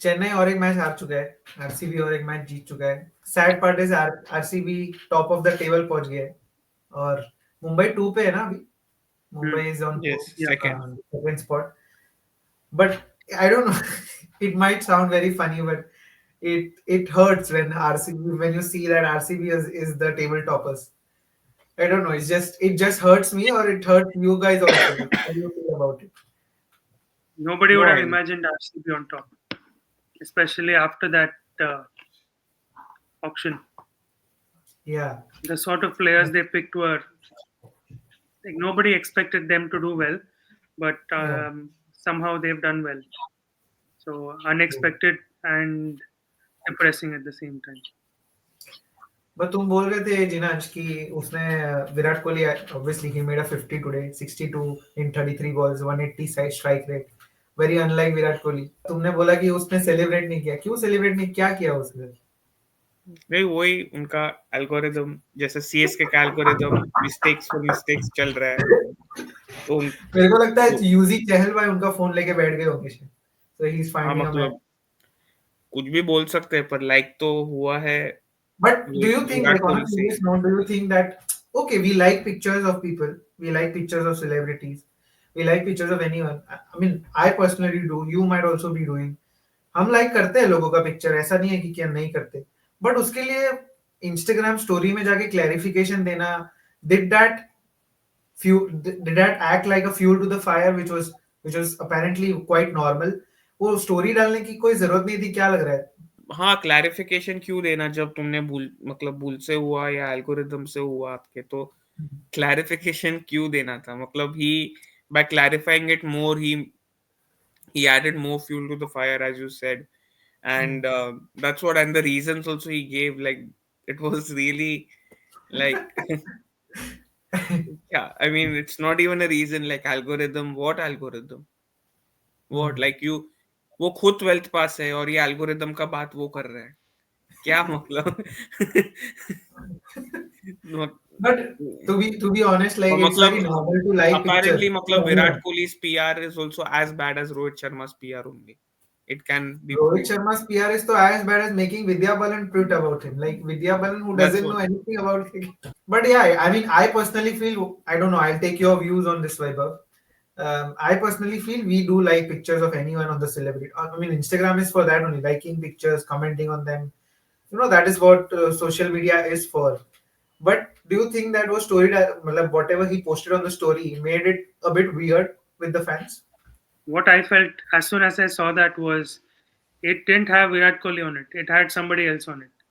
चेन्नई और एक मैच हार चुका है, आरसीबी और एक मैच जीत चुका है. Sad part is RCB top of the table पहुंच गया है और मुंबई 2 पे है ना अभी. Hmm. Mumbai is on Yes, Yeah. second. Second spot. But I don't know. It might sound very funny, but it hurts when RCB when you see that RCB is the table toppers. I don't know. It just hurts me, or it hurts you guys also. Like, how do you feel about it? Nobody would No, have imagined RCB on top, especially after that uh, auction. Yeah. The sort of players they picked were like nobody expected them to do well, but Yeah. somehow they've done well. So True. unexpected and depressing at the same time. But तुम बोल रहे थे जिनाज कि उसने Virat Kohli obviously he made a 50 today, 62 in 33 balls, 180 strike rate. Very unlike Virat Kohli. तुमने बोला कि उसने सेलिब्रेट नहीं किया. क्यों सेलिब्रेट नहीं क्या किया उसने? नहीं वही उनका एल्गोरिदम, जैसे सीएसके का एल्गोरिदम मिस्टेक्स फॉर मिस्टेक्स चल रहा है, तो मेरे को लगता है यूजी चहल भाई उनका फोन लेके बैठ गए होंगे. So he's हाँ finding a match. मतलब कुछ भी बोल सकते हैं, पर लाइक तो हुआ है But do you think, Virat like on a Kohli से. serious note, do you think that okay, we like pictures of people, we like pictures of celebrities, we like pictures of anyone. I mean, I personally do. You might also be doing. हम like करते हैं लोगों का picture, ऐसा नहीं है कि क्या नहीं करते. बट उसके लिए इंस्टाग्राम स्टोरी में जाके क्लैरिफिकेशन देना, did that did that act like a fuel to the fire, which was apparently quite normal. वो स्टोरी डालने की कोई जरूरत नहीं थी, क्या लग रहा है? हाँ, क्लैरिफिकेशन क्यों देना जब तुमने भूल से हुआ या एल्गोरिदम से हुआ आपके, तो क्लैरिफिकेशन क्यों देना था? मतलब ही by clarifying it more, he added more fuel to the fire, as you said. And that's what, and the reasons also he gave, like it was really like yeah, I mean it's not even a reason. Like algorithm, what algorithm, what like you, वो खुद 12th पास है और ये algorithm का बात वो कर रहे हैं, क्या मतलब? Not- But to be honest, like और it's very मतलब normal to like pictures apparently of मतलब Virat anyone. कोहली's PR is also as bad as Rohit Sharma's PR only. It can be Rohit proved. Sharma's PR is so as bad as making Vidya Balan tweet about him. Like Vidya Balan, who That's doesn't know what. anything about cricket. But yeah, I mean, I personally feel, I don't know, I'll take your views on this, Vaibhav. I personally feel we do like pictures of anyone on the celebrity. I mean, Instagram is for that only, liking pictures, commenting on them. That is what social media is for. But do you think that was story, whatever he posted on the story, made it a bit weird with the fans? What I felt as soon as I saw that was it didn't have Virat Kohli on it. It had somebody else on it.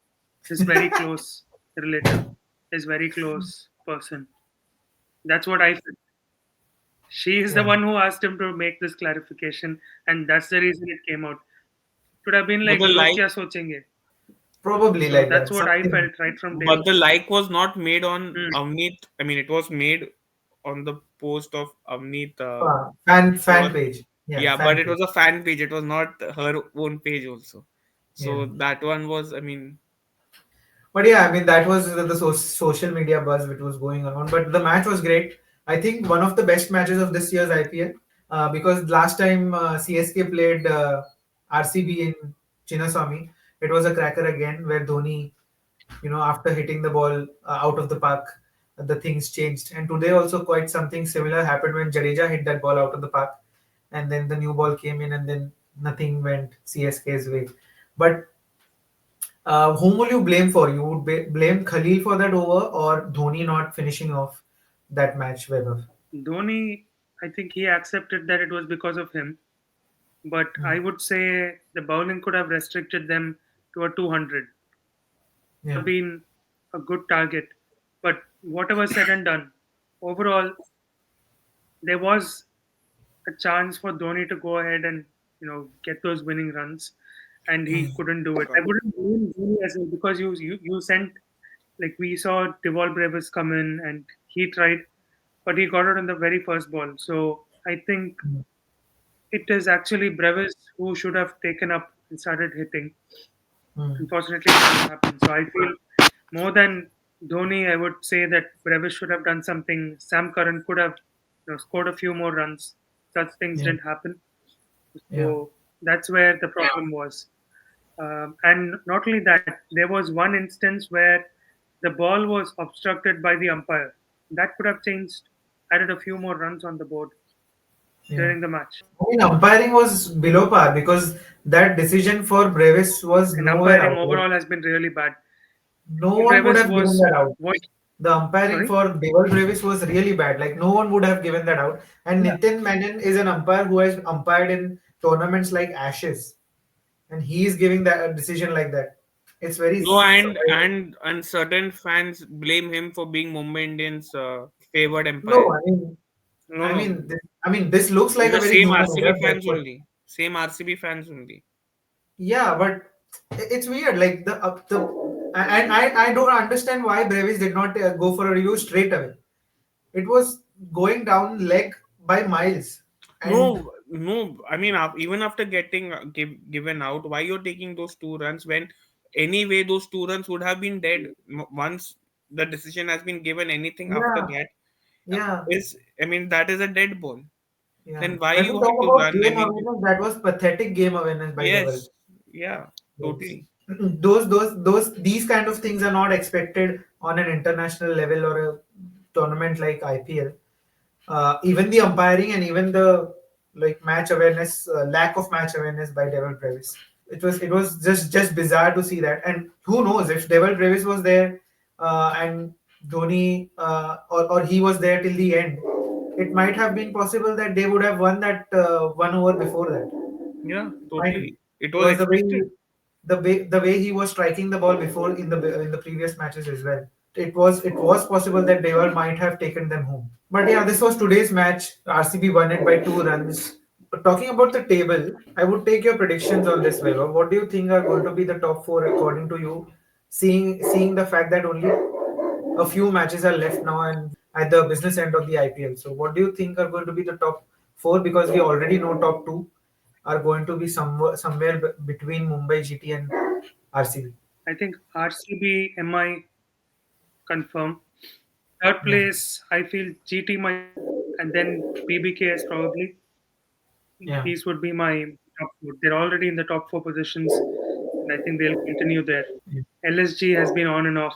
His very close relative, his very close person. That's what I felt. She is the Yeah, one who asked him to make this clarification, and that's the reason it came out. It would have been But like, the "Log like, kya sochenge?" probably So like that's that. what I Something. felt right from day but one. the like was not made on Hmm. Avneet. I mean, it was made on the post of Avneet. Fan For page. Yeah, yeah, but fan it page. was a fan page. It was not her own page also. Yeah. So that one was, I mean, But yeah, I mean that was the social media buzz which was going on. But the match was great. I think one of the best matches of this year's IPL, because last time CSK played RCB in Chinnaswamy, it was a cracker again where Dhoni, after hitting the ball out of the park, the things changed. And today also quite something similar happened when Jadeja hit that ball out of the park, and then the new ball came in, and then nothing went CSK's way. But whom will you blame for? You would blame Khalil for that over or Dhoni not finishing off that match, Weber? Dhoni, I think he accepted that it was because of him, but Hmm. I would say the bowling could have restricted them to a 200. Would Yeah. have been a good target. But whatever said and done, overall, there was a chance for Dhoni to go ahead and get those winning runs, and he Hmm. couldn't do it. I wouldn't blame Dhoni as well because you sent like we saw Deval Brevis come in and he tried, but he got it on the very first ball. So I think Hmm. it is actually Brevis who should have taken up and started hitting. Hmm. Unfortunately, it didn't happen. So I feel more than Dhoni, I would say that Brevis should have done something. Sam Curran could have scored a few more runs. Such things Yeah. didn't happen. Yeah. So That's where the problem was. And not only that, there was one instance where the ball was obstructed by the umpire. That could have changed, added a few more runs on the board Yeah. during the match. I mean, umpiring was below par because that decision for Brevis was And nowhere umpiring out. overall has been really bad. No Devil one would Brevis have given was that out. what? The umpiring Sorry. for Devil Brevis was really bad. Like no one would have given that out. And Yeah. Nitin Menon is an umpire who has umpired in tournaments like Ashes, and he is giving that a decision like that. It's very No, surprising. and certain fans blame him for being Mumbai Indians' favored No, empire. No, I no, mean, this looks like it's a the very same human RCB error. fans only. Same RCB fans only. Yeah, but it's weird. Like the and I don't understand why Brevis did not go for a review straight away. It was going down leg by miles, and No, no. I mean, even after getting given out, why you're taking those 2 runs when anyway those 2 runs would have been dead once the decision has been given. Anything after yeah, that yeah, is, I mean, that is a dead ball. yeah. Then why When we you have talk to about run? I game mean, awareness, that was pathetic game awareness by Devil. yes, yeah, Yes. totally. These kind of things are not expected on an international level or a tournament like IPL. Even the umpiring and even the like match awareness, lack of match awareness by Devil Brevis. It was just bizarre to see that. And who knows if Devil Brevis was there and Dhoni or he was there till the end, it might have been possible that they would have won that 1 over before that. Yeah, Might be totally. It was because expected. the way he was striking the ball before in the previous matches as well. It was possible that Deval might have taken them home. But yeah, this was today's match. RCB won it by 2 runs. But talking about the table, I would take your predictions on this, Vaibhav. What do you think are going to be the top four according to you? Seeing the fact that only a few matches are left now and at the business end of the IPL. So what do you think are going to be the top four? Because we already know top two are going to be somewhere between Mumbai GT and RCB. I think RCB, MI confirm. Third Yeah, place, I feel GT might be, and then PBKS probably. yeah, These would be my top four. They're already in the top four positions, and I think they'll continue there. yeah. LSG has been on and off.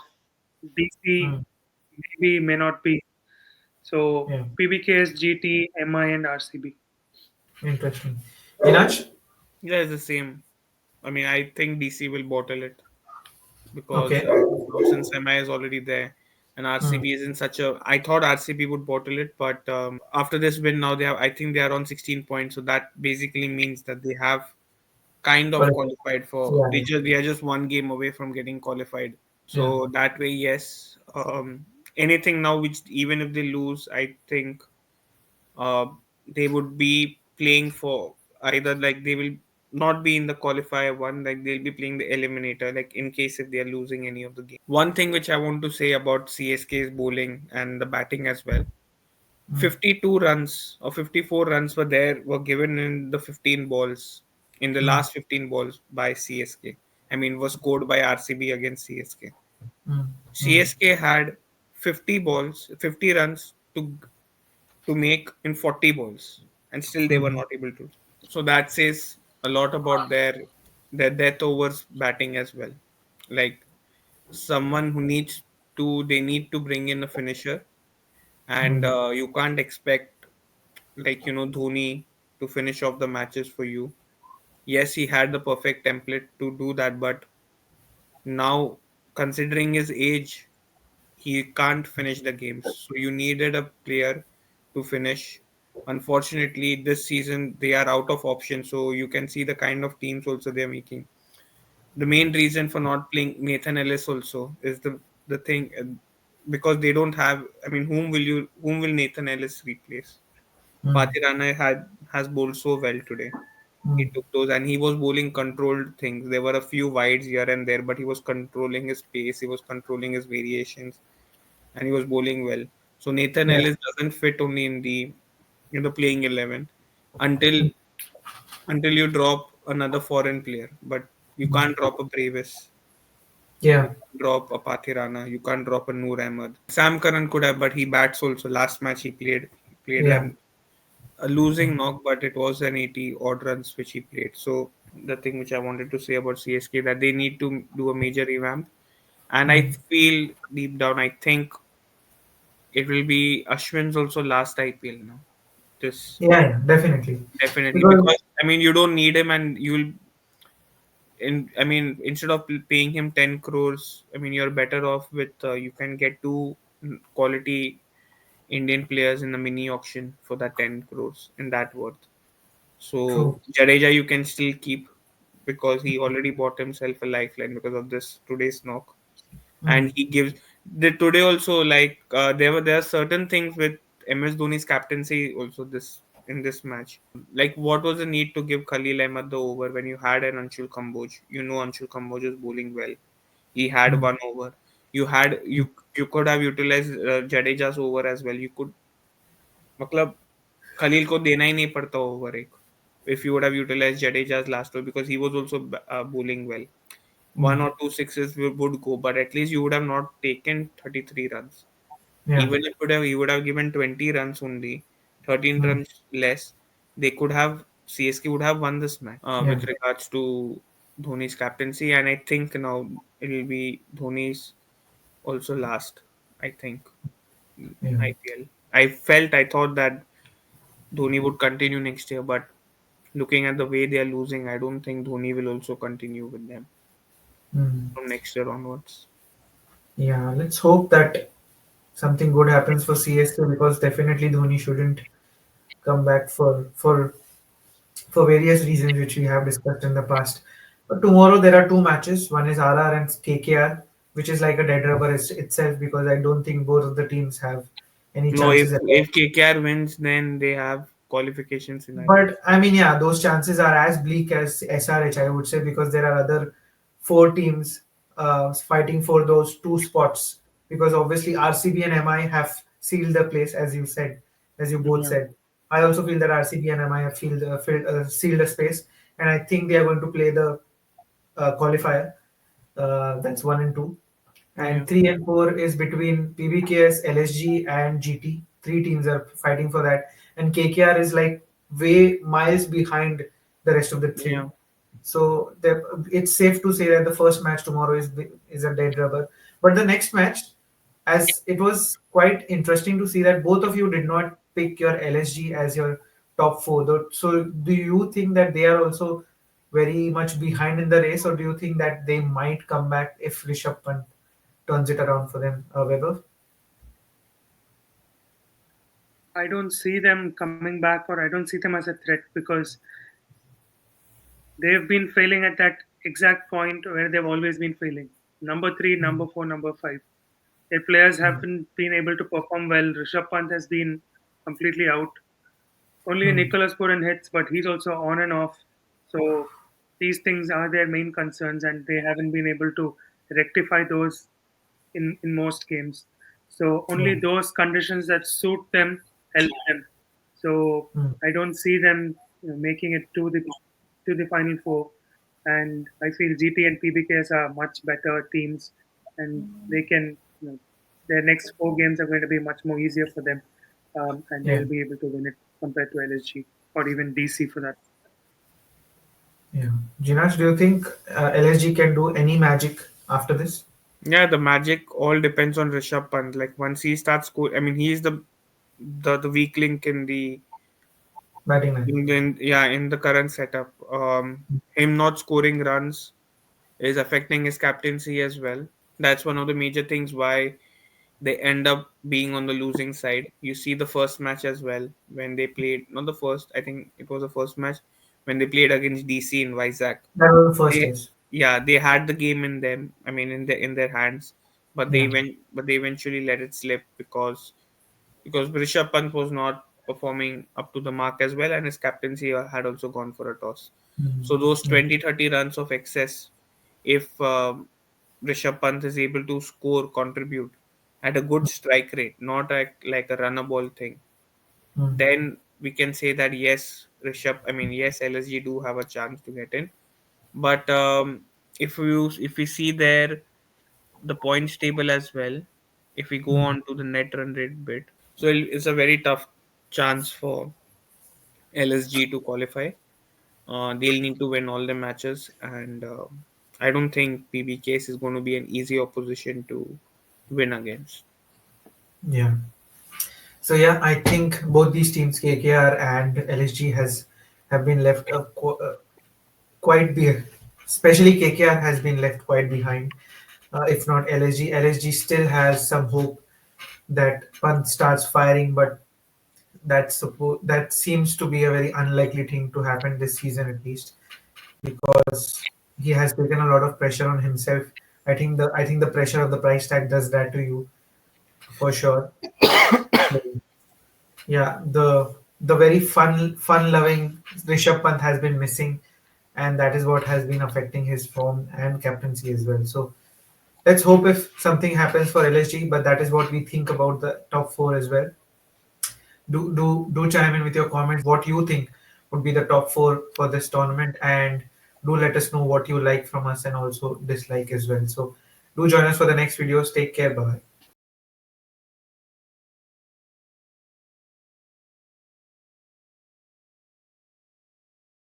DC Mm, maybe may not be. So yeah. PBKS, GT, MI, and RCB. Interesting. Inach? Yeah, it's the same. I mean, I think DC will bottle it because Okay. now since MI is already there and Mm, RCB is in such a. I thought RCB would bottle it, but after this win, now they have. I think they are on 16 points, so that basically means that they have kind of correct. qualified for. Yeah, They are just one game away from getting qualified. yeah. So that way, yes. Anything now, which even if they lose, I think uh, they would be playing for either like they will not be in the qualifier one, like they'll be playing the eliminator, like in case if they are losing any of the game. One thing which I want to say about CSK's bowling and the batting as well. Mm, 52 runs or 54 runs were given in the 15 balls in the mm, last 15 balls by CSK. I mean, was scored by RCB against CSK. mm, mm, CSK had 50 balls, 50 runs to make in 40 balls, and still they were mm, not able to. So that says a lot about their death overs batting as well. Like someone who needs they need to bring in a finisher, and mm, you can't expect like Dhoni to finish off the matches for you. Yes, he had the perfect template to do that, but now considering his age, he can't finish the games. So you needed a player to finish. Unfortunately, this season they are out of options. So you can see the kind of teams also they're making. The main reason for not playing Nathan Ellis also is the thing because they don't have. I mean, whom will Nathan Ellis replace? mm, Patirana has bowled so well today. He mm. took those and he was bowling controlled things. There were a few wides here and there, but he was controlling his pace. He was controlling his variations and he was bowling well. So Nathan Yeah, Ellis doesn't fit only in the playing 11 until you drop another foreign player. But you mm, can't drop a Bravis, you yeah, can't drop a Pathirana, you can't drop a Noor Ahmed. Sam Curran could have, but he bats also. Last match he played yeah. and a losing knock, but it was an 80 odd runs which he played. So the thing which I wanted to say about CSK, that they need to do a major revamp, and I Mm. feel deep down I think it will be Ashwin's also last IPL now. This Yeah, yeah, definitely. definitely, Because because I mean you don't need him, and you'll in I mean instead of paying him 10 crores, I mean you're better off with you can get two quality Indian players in a mini auction for that 10 crores in that worth. So true. Jadeja you can still keep because he already bought himself a lifeline because of this today's knock, and Mm. he gives the today also, like there are certain things with MS Dhoni's captaincy also this in this match. Like what was the need to give Khalil Ahmed the over when you had an Anshul Kamboj? You know Anshul Kamboj is bowling well. He had Mm. one over. You could have utilized Jadeja's over as well. You could मतलब Khalil को देना ही नहीं पड़ता over एक. If you would have utilized Jadeja's last over because he was also bowling well. One Mm. or two sixes would go, but at least you would have not taken 33 runs. Yeah. Even if he would have given 20 runs only, 13 Mm. runs less, they could have CSK would have won this match Yeah. with regards to Dhoni's captaincy, and I think now it will be Dhoni's also last. I think Yeah. IPL. I thought that Dhoni would continue next year, but looking at the way they are losing, I don't think Dhoni will also continue with them Mm. from next year onwards. Yeah. Let's hope that something good happens for CSK because definitely Dhoni shouldn't come back for various reasons which we have discussed in the past. But tomorrow there are two matches. One is RR and KKR, which is like a dead rubber itself because I don't think both of the teams have any No, if chances at all. if KKR wins, then they have qualification scenario. But I mean, yeah, those chances are as bleak as SRH, I would say, because there are other four teams fighting for those two spots. Because obviously RCB and MI have sealed the place, as you said, as you both Yeah, said. I also feel that RCB and MI have sealed a space, and I think they are going to play the qualifier. That's one and two, yeah, and 3 and 4 is between PBKS, LSG, and GT. Three teams are fighting for that, and KKR is like way miles behind the rest of the three. yeah, So it's safe to say that the first match tomorrow is a dead rubber. But the next match, as it was quite interesting to see that both of you did not pick your LSG as your top four. So do you think that they are also very much behind in the race, or do you think that they might come back if Rishabh Pant turns it around for them, Weber? I don't see them coming back, or I don't see them as a threat because they've been failing at that exact point where they've always been failing. Number three, number Mm, four, number five. Their players mm, haven't been able to perform well. Rishabh Pant has been completely out. Only mm, Nicholas Puran hits, but he's also on and off. So these things are their main concerns, and they haven't been able to rectify those in most games. So yeah, only those conditions that suit them help them. So mm, I don't see them making it to the final four. And I feel GT and PBKs are much better teams, and they can their next four games are going to be much more easier for them, and yeah, they'll be able to win it compared to LSG or even DC for that. yeah. Jinash, do you think LSG can do any magic after this yeah. The magic all depends on Rishabh Pant. Like once he starts scoring, I mean, he's the weak link in the batting line? in the current setup. Him not scoring runs is affecting his captaincy as well. That's one of the major things why they end up being on the losing side. You see the first match as well when they played, not the first, I think it was the first match when they played against DC in Vizag. That was the first They, test. yeah, they had the game in them. I mean, in their hands, Yeah, but they eventually let it slip because Rishabh Pant was not performing up to the mark as well, and his captaincy had also gone for a toss. mm, So those yeah, 20-30 runs of excess, if Rishabh Pant is able to score, contribute at a good strike rate, not like a runner ball thing, mm, then we can say that yes, yes, LSG do have a chance to get in. But if we see there the points table as well, if we go mm, on to the net run rate bit, so it's a very tough chance for LSG to qualify. They'll need to win all the matches, and I don't think PBKS is going to be an easy opposition to win against. Yeah. So yeah, I think both these teams, KKR and LSG, has have been left quite especially KKR has been left quite behind. If not LSG, LSG still has some hope that Pant starts firing, but that seems to be a very unlikely thing to happen this season at least, because he has taken a lot of pressure on himself. I think the pressure of the price tag does that to you for sure. So, yeah, the very fun loving Rishabh Pant has been missing, and that is what has been affecting his form and captaincy as well. So let's hope if something happens for LSG, but that is what we think about the top four as well. Do chime in with your comments what you think would be the top four for this tournament, and do let us know what you like from us and also dislike as well. So do join us for the next videos. Take care. Bye.